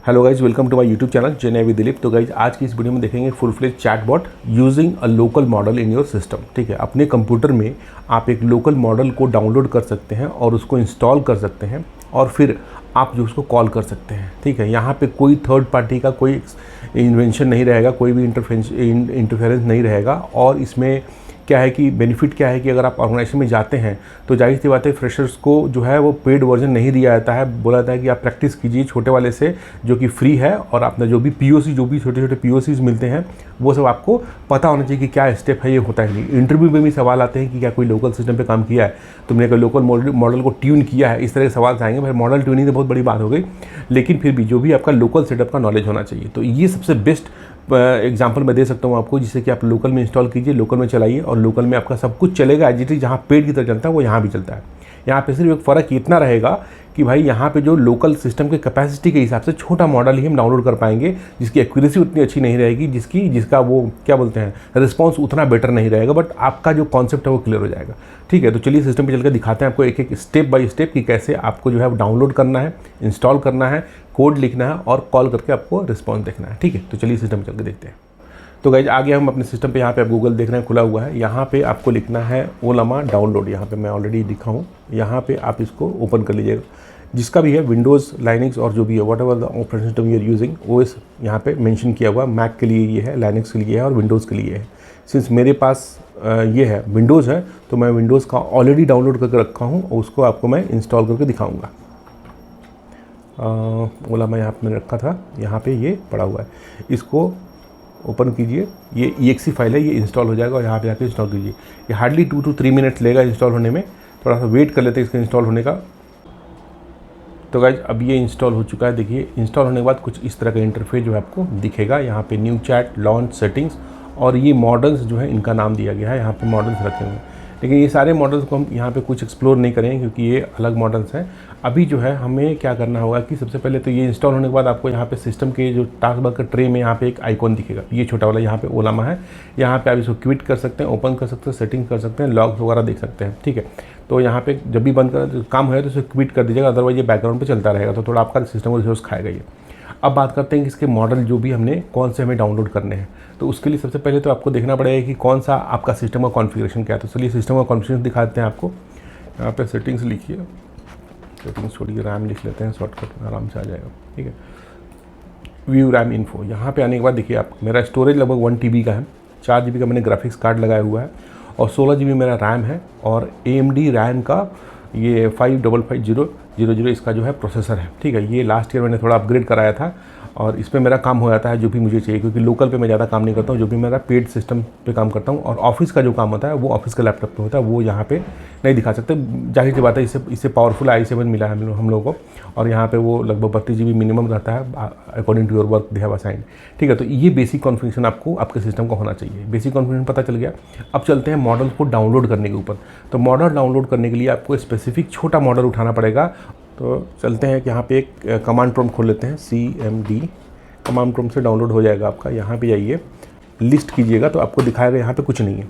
Hello guys, welcome to my YouTube channel जेने with Dilip. तो guys आज की इस वीडियो में देखेंगे full fledge chatbot using a local model in your system. ठीक है, अपने कंप्यूटर में आप एक लोकल मॉडल को डाउनलोड कर सकते हैं और उसको इंस्टॉल कर सकते हैं और फिर आप जो उसको कॉल कर सकते हैं। ठीक है, यहाँ पे कोई थर्ड पार्टी का कोई इन्वेंशन नहीं रहेगा, कोई भी इंटरफेरेंस नहीं रहेगा। और इसमें क्या है कि बेनिफिट क्या है कि अगर आप ऑर्गेनाइजेशन में जाते हैं तो जाहिर सी बात है फ्रेशर्स को जो है वो पेड वर्जन नहीं दिया जाता है। बोला जाता है कि आप प्रैक्टिस कीजिए छोटे वाले से जो कि फ्री है, और अपना जो भी पीओसी जो भी छोटे छोटे पीओसीज मिलते हैं वो सब आपको पता होना चाहिए कि क्या स्टेप है, ये होता है नहीं। इंटरव्यू में भी सवाल आते हैं कि क्या कोई लोकल सिस्टम पे काम किया है, तुमने कोई लोकल मॉडल को ट्यून किया है, इस तरह के सवाल आएंगे। भाई मॉडल ट्यूनिंग तो बहुत बड़ी बात हो गई, लेकिन फिर भी जो भी आपका लोकल सेटअप का नॉलेज होना चाहिए। तो ये सबसे बेस्ट एग्जाम्पल मैं दे सकता हूँ आपको, जिससे कि आप लोकल में इंस्टॉल कीजिए, लोकल में चलाइए और लोकल में आपका सब कुछ चलेगा। एज इट इज जहाँ पेड की तरह चलता है वो यहाँ भी चलता है। यहाँ पे सिर्फ एक फ़र्क इतना रहेगा कि भाई यहाँ पे जो लोकल सिस्टम के कैपेसिटी के हिसाब से छोटा मॉडल ही हम डाउनलोड कर पाएंगे, जिसकी एक्यूरेसी उतनी अच्छी नहीं रहेगी, जिसका वो क्या बोलते हैं रिस्पॉन्स उतना बेटर नहीं रहेगा, बट आपका जो कॉन्सेप्ट है वो क्लियर हो जाएगा। ठीक है, तो चलिए सिस्टम पे चलकर दिखाते हैं आपको एक एक स्टेप बाय स्टेप कि कैसे आपको जो है डाउनलोड करना है, इंस्टॉल करना है, कोड लिखना है और कॉल करके आपको रिस्पॉन्स देखना है। ठीक है, तो चलिए सिस्टम पे चल के देखते हैं। तो गाइज आगे हम अपने सिस्टम पे, यहाँ पे आप गूगल देख रहे हैं खुला हुआ है, यहाँ पे आपको लिखना है ओलामा डाउनलोड। यहाँ पे मैं ऑलरेडी लिखा हूँ, यहाँ पे आप इसको ओपन कर लीजिएगा। जिसका भी है विंडोज़, लाइनक्स और जो भी है whatever the operating system you are using, OS यहाँ पे मेंशन किया हुआ है। मैक के लिए ये है, लाइनक्स के लिए है और विंडोज़ के लिए है। सिंस मेरे पास ये है विंडोज़ है, तो मैं विंडोज़ का ऑलरेडी डाउनलोड करके रखा हूँ और उसको आपको मैं इंस्टॉल करके दिखाऊँगा। ओलामा यहाँ पे मैंने रखा था, यहाँ पे ये पड़ा हुआ है, इसको ओपन कीजिए। ये EXE फाइल है, ये इंस्टॉल हो जाएगा और यहाँ पे आके इंस्टॉल कीजिए। ये हार्डली 2 to 3 मिनट्स लेगा इंस्टॉल होने में, थोड़ा सा वेट कर लेते हैं इसके इंस्टॉल होने का। तो गाइज अब ये इंस्टॉल हो चुका है। देखिए इंस्टॉल होने के बाद कुछ इस तरह का इंटरफेस जो है आपको दिखेगा। यहाँ पे न्यू चैट, लॉन्च, सेटिंग्स और ये मॉडल्स जो है इनका नाम दिया गया है, यहाँ पे मॉडल्स रखे हुए हैं। लेकिन ये सारे मॉडल्स को हम यहाँ पे कुछ एक्सप्लोर नहीं करेंगे क्योंकि ये अलग मॉडल्स हैं। अभी जो है हमें क्या करना होगा कि सबसे पहले तो ये इंस्टॉल होने के बाद आपको यहाँ पे सिस्टम के जो टास्क बार का ट्रे में यहाँ पे एक आइकॉन दिखेगा, ये छोटा वाला, यहाँ पे ओलामा है। यहाँ पे आप इसको क्विट कर सकते हैं, ओपन कर सकते हैं, सेटिंग कर सकते हैं, लॉग्स वगैरह देख सकते हैं। ठीक है, तो यहाँ पे जब भी बंद कर काम हो तो इसे क्विट कर दीजिएगा, अदरवाइज ये बैकग्राउंड पर चलता रहेगा तो थोड़ा आपका सिस्टम को रिसोर्स खाएगा ये। अब बात करते हैं कि इसके मॉडल जो भी हमने कौन से हमें डाउनलोड करने हैं। तो उसके लिए सबसे पहले तो आपको देखना पड़ेगा कि कौन सा आपका सिस्टम का कॉन्फ़िगरेशन क्या है। तो चलिए सिस्टम का कॉन्फ़िगरेशन दिखाते हैं आपको। यहाँ पे सेटिंग्स लिखिए, सेटिंग्स छोड़िए, रैम लिख लेते हैं, शॉर्टकट आराम से आ जाएगा। ठीक है, व्यू रैम इन्फो, यहाँ पे आने के बाद देखिए आप, मेरा स्टोरेज लगभग 1 TB का है, 4 GB का मैंने ग्राफिक्स कार्ड लगाया हुआ है और 16 GB मेरा रैम है और AMD रैम का ये 555000 इसका जो है प्रोसेसर है। ठीक है, ये लास्ट ईयर मैंने थोड़ा अपग्रेड कराया था और इस पर मेरा काम हो जाता है जो भी मुझे चाहिए, क्योंकि लोकल पे मैं ज़्यादा काम नहीं करता हूँ, जो भी मेरा पेड सिस्टम पे काम करता हूँ। और ऑफिस का जो काम होता है वो ऑफिस का लैपटॉप पे होता है, वो यहाँ पे नहीं दिखा सकते। जाहिर सी बात है, इससे पावरफुल i7 मिला है हम लोगों को, और यहाँ पे वो लगभग 32 GB मिनिमम रहता है according to your work they have assigned. ठीक है, तो ये बेसिक कॉन्फ़िगरेशन आपको आपके सिस्टम का होना चाहिए। बेसिक कॉन्फ़िगरेशन पता चल गया। अब चलते हैं मॉडल को डाउनलोड करने के ऊपर। तो मॉडल डाउनलोड करने के लिए आपको स्पेसिफिक छोटा मॉडल उठाना पड़ेगा। तो चलते हैं कि यहाँ पे एक कमांड प्रॉम्प्ट खोल लेते हैं, CMD कमांड प्रॉम्प्ट से डाउनलोड हो जाएगा आपका। यहाँ पे जाइए, लिस्ट कीजिएगा तो आपको दिखाएगा यहाँ पे कुछ नहीं है,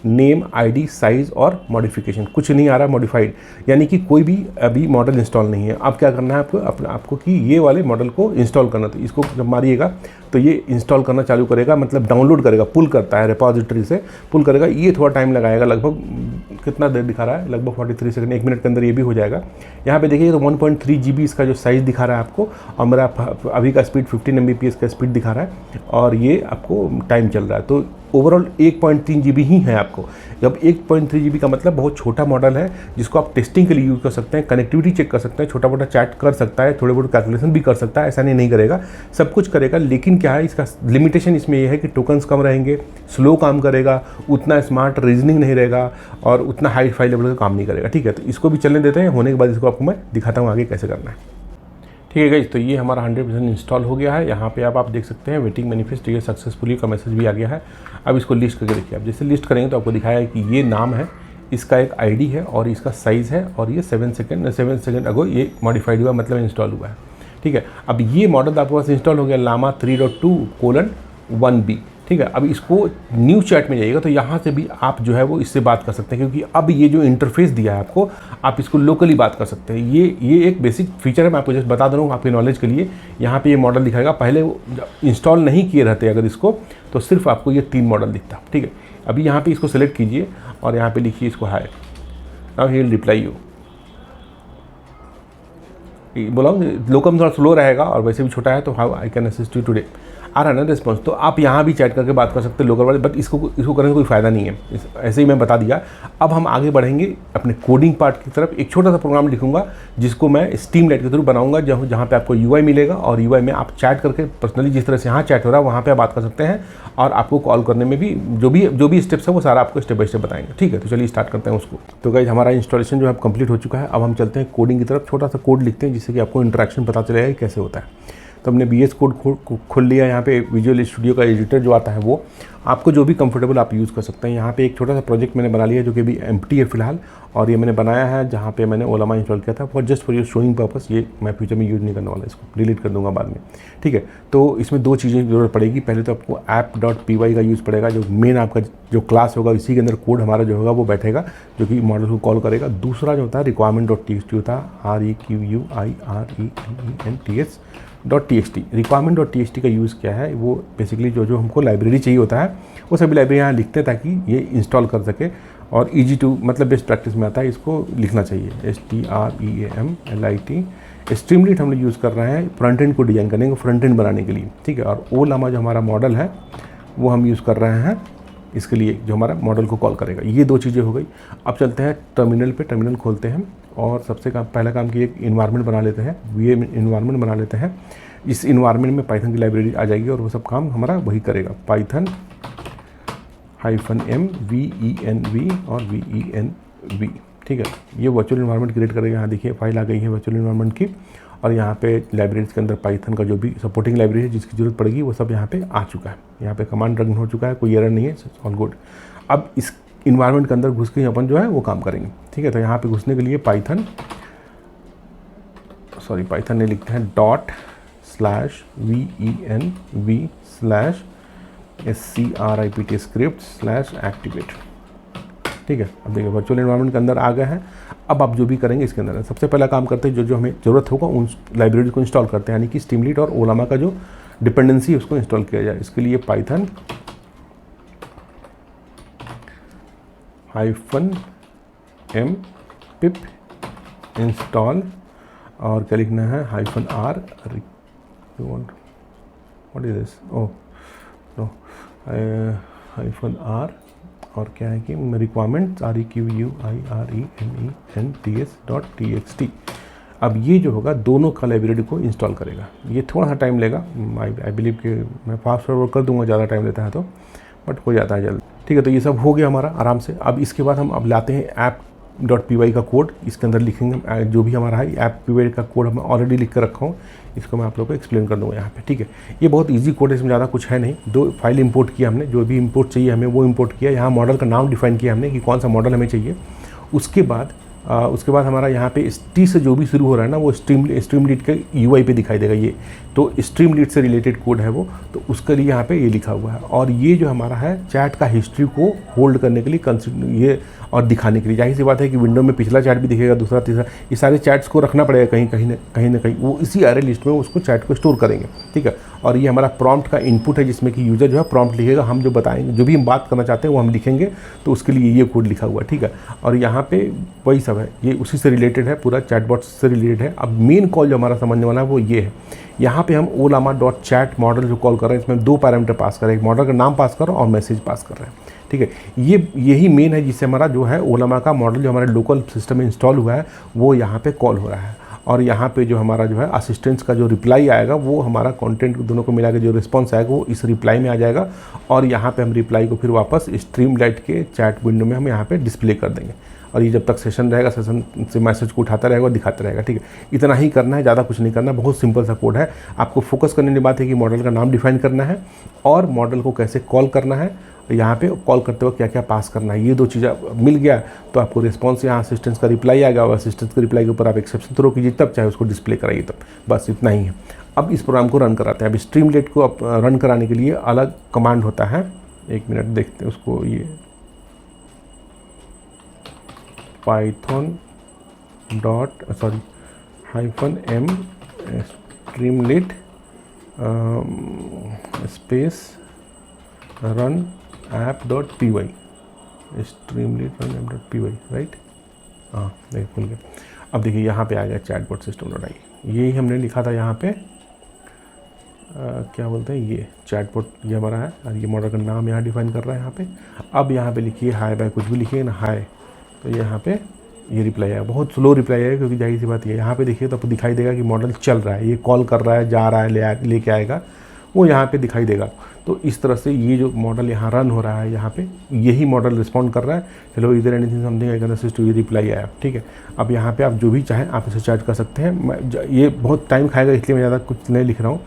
नेम, ID, साइज़ और मॉडिफिकेशन, कुछ नहीं आ रहा मॉडिफाइड, यानी कि कोई भी अभी मॉडल इंस्टॉल नहीं है। अब क्या करना है आपको कि ये वाले मॉडल को इंस्टॉल करना। तो इसको जब मारिएगा तो ये इंस्टॉल करना चालू करेगा, मतलब डाउनलोड करेगा, पुल करता है, रिपॉजिटरी से पुल करेगा। ये थोड़ा टाइम लगाएगा, लगभग कितना देर दिखा रहा है, लगभग 43 सेकंड, 1 मिनट के अंदर ये भी हो जाएगा। यहाँ पे देखिए तो 1.3 GB इसका जो साइज़ दिखा रहा है आपको, और मेरा अभी का स्पीड 15 Mbps का स्पीड दिखा रहा है और ये आपको टाइम चल रहा है। तो ओवरऑल 1.3 GB ही है आपको। जब 1.3 GB का मतलब बहुत छोटा मॉडल है, जिसको आप टेस्टिंग के लिए यूज़ कर सकते हैं, कनेक्टिविटी चेक कर सकते हैं, छोटा मोटा चैट कर सकता है, थोड़े बहुत कैलकुलेशन भी कर सकता है, ऐसा नहीं करेगा, सब कुछ करेगा। लेकिन क्या है इसका लिमिटेशन इसमें यह है कि टोकन्स कम रहेंगे, स्लो काम करेगा, उतना स्मार्ट रीजनिंग नहीं रहेगा और उतना हाई फाई लेवल का काम नहीं करेगा। ठीक है, तो इसको भी चलने देते हैं, होने के बाद इसको आपको मैं दिखाता हूँ आगे कैसे करना है। ठीक है गाइस, तो ये हमारा 100% इंस्टॉल हो गया है। यहाँ पे आप देख सकते हैं वेटिंग मैनिफेस्ट, ये सक्सेसफुली का मैसेज भी आ गया है। अब इसको लिस्ट करके देखिए, आप जैसे लिस्ट करेंगे तो आपको दिखाया है कि ये नाम है, इसका एक ID है और इसका साइज़ है, और ये 7 सेकंड अगो ये मॉडिफाइड हुआ, मतलब इंस्टॉल हुआ है। ठीक है, अब ये मॉडल आपके पास इंस्टॉल हो गया, लामा 3.2:1B। ठीक है। अब इसको न्यू चैट में जाइएगा तो यहाँ से भी आप जो है वो इससे बात कर सकते हैं, क्योंकि अब ये जो इंटरफेस दिया है आपको, आप इसको लोकली बात कर सकते हैं। ये एक बेसिक फीचर है, मैं आपको जस्ट बता दे रहा हूँ आपके नॉलेज के लिए। यहाँ पे ये मॉडल दिखाएगा, पहले इंस्टॉल नहीं किए रहते अगर इसको, तो सिर्फ आपको ये 3 मॉडल दिखता। ठीक है, अभी यहाँ पे इसको सेलेक्ट कीजिए और यहाँ पे लिखिए इसको hi, now he will reply you. बोला लोकम थोड़ा स्लो रहेगा और वैसे भी छोटा है, तो how I can assist you today, आ रहा है ना रिस्पॉन्स। तो आप यहाँ भी चैट करके बात कर सकते हैं लोकल वाले, बट इसको करने का कोई फ़ायदा नहीं है। ऐसे ही मैं बता दिया। अब हम आगे बढ़ेंगे अपने कोडिंग पार्ट की तरफ। एक छोटा सा प्रोग्राम लिखूंगा जिसको मैं स्ट्रीमलाइट के थ्रू बनाऊंगा, जहाँ पे आपको यूआई मिलेगा और यूआई में आप चैट करके पर्सनली जिस तरह से यहाँ चैट हो रहा है वहाँ पर बात कर सकते हैं, और आपको कॉल करने में भी जो भी स्टेप्स है वो सारा आपको स्टेप बाय स्टेप बताएंगे। ठीक है, तो चलिए स्टार्ट करते हैं उसको। तो गाइस हमारा इंस्टॉलेशन जो है कंप्लीट हो चुका है। अब हम चलते हैं कोडिंग की तरफ। छोटा सा कोड लिखते हैं जिससे कि आपको इंटरेक्शन पता चलेगा कि कैसे होता है। तो हमने VS कोड खोल लिया। यहाँ पे विजुअल स्टूडियो का एडिटर जो आता है वो आपको जो भी कंफर्टेबल आप यूज़ कर सकते हैं। यहाँ पे एक छोटा सा प्रोजेक्ट मैंने बना लिया जो कि अभी एम्प्टी है फिलहाल, और ये मैंने बनाया है जहाँ पे मैंने ओलामा इंस्टॉल किया था for just for your showing purpose. ये मैं फ्यूचर में यूज़ नहीं करने वाला, इसको डिलीट कर दूंगा बाद में। ठीक है, तो इसमें 2 चीज़ें की जरूरत पड़ेगी। पहले तो आपको app.py का यूज़ पड़ेगा, जो मेन आपका जो क्लास होगा इसी के अंदर कोड हमारा जो होगा वो बैठेगा, जो कि मॉडल को कॉल करेगा। दूसरा जो होता है requirement.txt होता है, requirement.txt। requirement.txt का यूज़ क्या है, वो बेसिकली जो हमको लाइब्रेरी चाहिए होता है वो सभी लाइब्रेरी यहाँ लिखते हैं ताकि ये इंस्टॉल कर सके, और ईजी टू मतलब बेस्ट प्रैक्टिस में आता है, इसको लिखना चाहिए। STREAMLIT। स्ट्रीमलाइट हम लोग यूज़ कर रहे हैं फ्रंट एंड को डिज़ाइन करने को, फ्रंट एंड बनाने के लिए। ठीक है, और ओलामा जो हमारा मॉडल है वो हम यूज़ कर रहे हैं इसके लिए, जो हमारा मॉडल को कॉल करेगा। ये 2 चीज़ें हो गई। अब चलते हैं टर्मिनल पे। टर्मिनल खोलते हैं और सबसे पहला काम की एक इन्वायरमेंट बना लेते हैं, VM इन्वायरमेंट बना लेते हैं। इस इन्वायरमेंट में पाइथन की लाइब्रेरी आ जाएगी और वो सब काम हमारा वही करेगा। Python -m venv और venv। ठीक है, ये वर्चुअल इन्वायरमेंट क्रिएट करेगा। यहाँ देखिए फाइल आ गई है वर्चुअल इन्वायरमेंट की, और यहाँ पे लाइब्रेरीज के अंदर पाइथन का जो भी सपोर्टिंग लाइब्रेरी है जिसकी ज़रूरत पड़ेगी वो सब यहाँ पे आ चुका है। यहाँ पे कमांड रन हो चुका है, कोई एरर नहीं है, ऑल गुड। अब इस इन्वायरमेंट के अंदर घुस के अपन जो है वो काम करेंगे। ठीक है, तो यहाँ पे घुसने के लिए पाइथन नहीं लिखते हैं, ./venv/script/activate। ठीक है, अब देखिए वर्चुअल इन्वायरमेंट के अंदर आ गए हैं। अब आप जो भी करेंगे इसके अंदर सबसे पहला काम करते हैं, जो हमें ज़रूरत होगा उन लाइब्रेरी को इंस्टॉल करते हैं, यानी कि स्ट्रीमलाइट और ओलामा का जो डिपेंडेंसी है उसको इंस्टॉल किया जाए। इसके लिए पाइथन -m pip इंस्टॉल, और क्या लिखना है -r what is this, oh no, -r और क्या है कि रिक्वायरमेंट requirements.txt। अब ये जो होगा दोनों का लाइब्रेरी को इंस्टॉल करेगा। ये थोड़ा सा टाइम लेगा, आई बिलीव कि मैं फास्ट फॉरवर्ड कर दूंगा, ज़्यादा टाइम लेता है तो, बट हो जाता है जल्द। ठीक है, तो ये सब हो गया हमारा आराम से। अब इसके बाद हम लाते हैं app.py का कोड। इसके अंदर लिखेंगे जो भी हमारा है app.py का कोड मैं ऑलरेडी लिख कर रखा हूँ, इसको मैं आप लोगों को एक्सप्लेन कर दूँगा यहाँ पे। ठीक है, ये बहुत इजी कोड है, इसमें ज़्यादा कुछ है नहीं। 2 फाइल इंपोर्ट किया हमने, जो भी इंपोर्ट चाहिए हमें वो इंपोर्ट किया। यहाँ मॉडल का नाम डिफाइन किया हमने कि कौन सा मॉडल हमें चाहिए। उसके बाद हमारा यहाँ पे टी से जो भी शुरू हो रहा है ना वो स्ट्रीमलाइट के UI पे दिखाई देगा। ये तो स्ट्रीमलाइट से रिलेटेड कोड है वो, तो उसके लिए यहाँ पे ये लिखा हुआ है। और ये जो हमारा है चैट का हिस्ट्री को होल्ड करने के लिए ये और दिखाने के लिए, जाहिर सी बात है कि विंडो में पिछला चैट भी दिखेगा, दूसरा तीसरा, ये सारे चैट्स को रखना पड़ेगा कहीं ना कहीं वो इसी array लिस्ट में उसको चैट को स्टोर करेंगे। ठीक है, और ये हमारा प्रॉम्प्ट का इनपुट है जिसमें कि यूज़र जो है प्रॉम्प्ट लिखेगा, हम जो बताएंगे जो भी हम बात करना चाहते हैं वो हम लिखेंगे, तो उसके लिए ये कोड लिखा हुआ है। ठीक है, और यहाँ पे वही सब है, ये उसी से रिलेटेड है, पूरा चैटबॉट से रिलेटेड है। अब मेन कॉल जो हमारा समझने वाला है वो ये है। यहाँ पे हम olama.chat मॉडल जो कॉल कर रहे हैं, इसमें 2 पैरामीटर पास कर रहे हैं, एक मॉडल का नाम पास कर रहे हैं और मैसेज पास कर रहे हैं। ठीक है, यही मेन है जिससे हमारा जो है ओलामा का मॉडल जो हमारे लोकल सिस्टम में इंस्टॉल हुआ है वो यहाँ पे कॉल हो रहा है। और यहाँ पे जो हमारा जो है असिस्टेंस का जो रिप्लाई आएगा वो हमारा कंटेंट दोनों को मिला के जो रिस्पॉन्स आएगा वो इस रिप्लाई में आ जाएगा, और यहाँ पे हम रिप्लाई को फिर वापस स्ट्रीमलाइट के चैट विंडो में हम यहाँ पे डिस्प्ले कर देंगे। और ये जब तक सेशन रहेगा, सेशन से मैसेज को उठाता रहेगा और दिखाता रहेगा। ठीक है, इतना ही करना है, ज़्यादा कुछ नहीं करना, बहुत सिंपल सा कोड है। आपको फोकस करने की बात है कि मॉडल का नाम डिफाइन करना है और मॉडल को कैसे कॉल करना है, यहाँ पे कॉल करते वक्त क्या क्या पास करना है। ये 2 चीज़ें मिल गया तो आपको रिस्पॉन्स यहाँ असिस्टेंस का रिप्लाई आ गया, और असिस्टेंस के रिप्लाई के ऊपर आप एक्सेप्शन थ्रो कीजिए, तब चाहे उसको डिस्प्ले कराइए, तब बस इतना ही है। अब इस प्रोग्राम को रन कराते हैं। अब स्ट्रीमलेट को रन कराने के लिए अलग कमांड होता है, 1 मिनट देखते हैं उसको। ये -m Streamlit space run app.py, Streamlit run app.py, right. हाँ देखिए खुल गया। अब देखिए यहाँ पे आ गया चैटबॉट सिस्टम.आई, यही हमने लिखा था यहाँ पे। क्या बोलते हैं, ये चैटबॉट ये हमारा है, और ये मॉडल का नाम यहाँ डिफाइन कर रहा है यहाँ पे। अब यहाँ पे लिखिए हाय बाय, कुछ भी लिखिए ना हाय, तो यहाँ पे ये रिप्लाई आया। बहुत स्लो रिप्लाई आएगा, क्योंकि जाहिर सी बात ये यहाँ पे देखिए तो आपको दिखाई देगा कि मॉडल चल रहा है, ये कॉल कर रहा है, जा रहा है, लेके आएगा, वो यहाँ पे दिखाई देगा। तो इस तरह से ये जो मॉडल यहाँ रन हो रहा है, यहाँ पे यही मॉडल रिस्पॉन्ड कर रहा है। चलो इधर anything something I can assist to, ये रिप्लाई आया, ठीक है। अब यहाँ पे आप जो भी चाहें आप इसे चैट कर सकते हैं। ये बहुत टाइम खाएगा, इसलिए मैं ज़्यादा कुछ नहीं लिख रहा हूँ।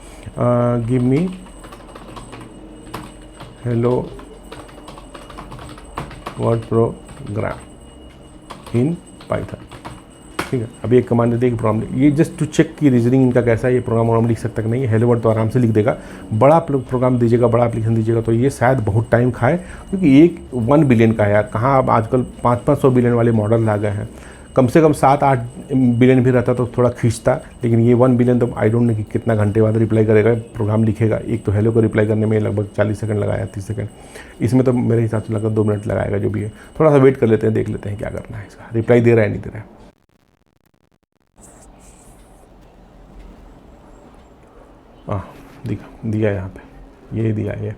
Give me hello word program in Python, ठीक है। अभी एक कमांड दे, एक प्रोग्राम, ये जस्ट टू चेक की रीजनिंग इनका कैसा है, ये प्रोग्राम लिख सकता कि नहीं। हेलो वर्ड तो आराम से लिख देगा। बड़ा प्रोग्राम दीजिएगा, बड़ा एप्लीकेशन दीजिएगा तो ये शायद बहुत टाइम खाए, क्योंकि एक 1 बिलियन का है यार। कहाँ अब आजकल 500-500 बिलियन वाले मॉडल आ गए हैं। कम से कम 7-8 बिलियन भी रहता तो थोड़ा खींचता, लेकिन ये 1 बिलियन तो आई डोंट नो कि कितना घंटे बाद रिप्लाई करेगा, प्रोग्राम लिखेगा। एक तो हेलो को रिप्लाई करने में लगभग 40 सेकंड लगाया, 30 सेकंड, इसमें तो मेरे हिसाब से लगभग 2 मिनट लगाएगा जो भी है। थोड़ा सा वेट कर लेते हैं, देख लेते हैं क्या करना है इसका, रिप्लाई दे रहा है नहीं दे रहा है। दिया यहाँ पे, ये दिया ये,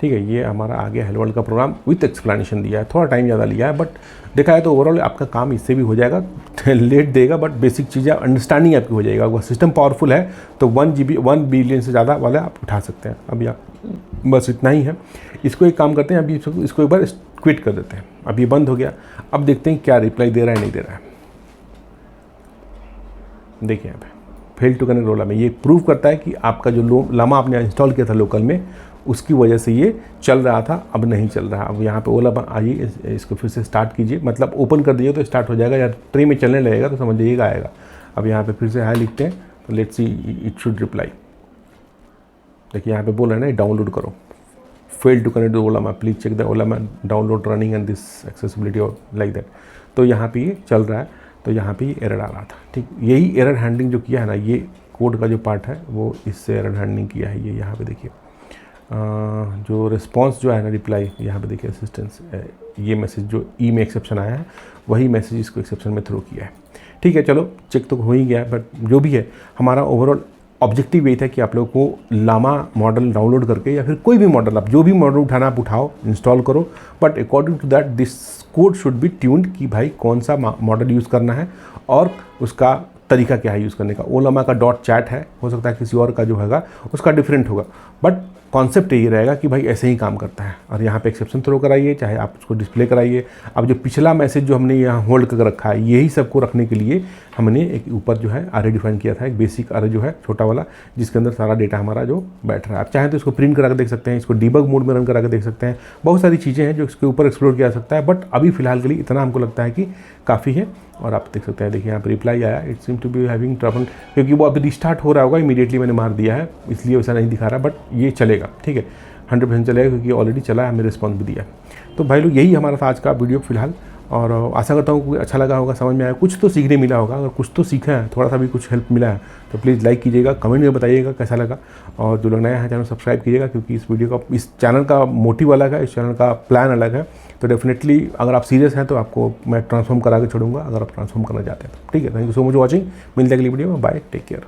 ठीक है। ये हमारा आ गया हेलो वर्ल्ड का प्रोग्राम विथ एक्सप्लेनेशन दिया है। थोड़ा टाइम ज़्यादा लिया है, बट देखा है तो ओवरऑल आपका काम इससे भी हो जाएगा। लेट देगा बट बेसिक चीज़ें अंडरस्टैंडिंग आपकी हो जाएगा। अगर सिस्टम पावरफुल है तो 1 बिलियन से ज़्यादा वाला आप उठा सकते हैं। अभी आप बस इतना ही है। इसको एक काम करते हैं, अभी इसको एक बार क्विट कर देते हैं। अब ये बंद हो गया। अब देखते हैं क्या रिप्लाई दे रहा है नहीं दे रहा है। देखिए यहाँ पे फेल टू कनेक्ट रोला में ये प्रूव करता है कि आपका जो लामा आपने इंस्टॉल किया था लोकल में, उसकी वजह से ये चल रहा था, अब नहीं चल रहा। अब यहाँ पे ओला आइए, इसको फिर से स्टार्ट कीजिए, मतलब ओपन कर दीजिए तो स्टार्ट हो जाएगा, या ट्री में चलने लगेगा तो समझ जाइएगा आएगा। अब यहाँ पे फिर से हाय लिखते हैं तो let's see it should reply. देखिए यहाँ पे बोल रहे हैं ना डाउनलोड करो, fail to connect Ola map, please check the Ola map download running and this accessibility और लाइक दैट। तो यहाँ पे ये चल रहा है, तो यहाँ पे ये एरर आ रहा था, ठीक। यही एरर हैंडलिंग जो किया है ना, ये कोड का जो पार्ट है वो इससे एरर हैंडलिंग किया है। ये यहाँ पे देखिए जो रिस्पॉन्स जो है ना, रिप्लाई, यहाँ पे देखिए असिस्टेंस, ये मैसेज जो ई में एक्सेप्शन आया है वही मैसेज इसको एक्सेप्शन में थ्रो किया है, ठीक है। चलो चेक तो हो ही गया, बट जो भी है हमारा ओवरऑल ऑब्जेक्टिव यही था कि आप लोगों को लामा मॉडल डाउनलोड करके, या फिर कोई भी मॉडल, आप जो भी मॉडल उठाना आप उठाओ, इंस्टॉल करो, but according to that this code should be tuned कि भाई कौन सा मॉडल यूज़ करना है और उसका तरीका क्या है यूज़ करने का। ओलामा का .chat है, हो सकता है किसी और का जो होगा उसका डिफरेंट होगा, बट कॉन्सेप्ट यही रहेगा कि भाई ऐसे ही काम करता है। और यहाँ पे एक्सेप्शन थ्रो कराइए, चाहे आप उसको डिस्प्ले कराइए। अब जो पिछला मैसेज जो हमने यहाँ होल्ड कर रखा है, यही सबको रखने के लिए हमने एक ऊपर जो है अरे डिफाइन किया था, एक बेसिक अरे जो है छोटा वाला, जिसके अंदर सारा डेटा हमारा जो बैठ रहा है। आप चाहें तो इसको प्रिंट करा के देख सकते हैं, इसको डीबग मोड में रन करा के देख सकते हैं। बहुत सारी चीज़ें हैं जो इसके ऊपर एक्सप्लोर किया जा सकता है, बट अभी फिलहाल के लिए इतना हमको लगता है कि काफ़ी है। और आप देख सकते हैं, देखिए यहाँ पर रिप्लाई आया, it seem to be having trouble, क्योंकि वो अभी रिस्टार्ट हो रहा होगा, इमीडिएटली मैंने मार दिया है इसलिए वैसा नहीं दिखा रहा, बट ये चलेगा, ठीक है, 100% चलेगा, क्योंकि ऑलरेडी चला है, हमें रिस्पॉन्स भी दिया। तो भाई लोग यही हमारा था आज का वीडियो फिलहाल, और आशा करता हूँ कि अच्छा लगा होगा, समझ में आया, कुछ तो सीखने मिला होगा। अगर कुछ तो सीखा है, थोड़ा सा भी कुछ हेल्प मिला है तो प्लीज़ लाइक कीजिएगा, कमेंट में बताइएगा कैसा लगा, और जो लोग नया है चैनल सब्सक्राइब कीजिएगा, क्योंकि इस वीडियो का, इस चैनल का मोटिव अलग है, इस चैनल का प्लान अलग है। तो डेफिनेटली अगर आप सीरियस हैं तो आपको मैं ट्रांसफॉर्म करा के छोड़ूंगा, अगर आप ट्रांसफॉर्म करना चाहते हैं तो, ठीक है। Thank you so much watching, मिलते हैं अगली वीडियो में, बाय, टेक केयर।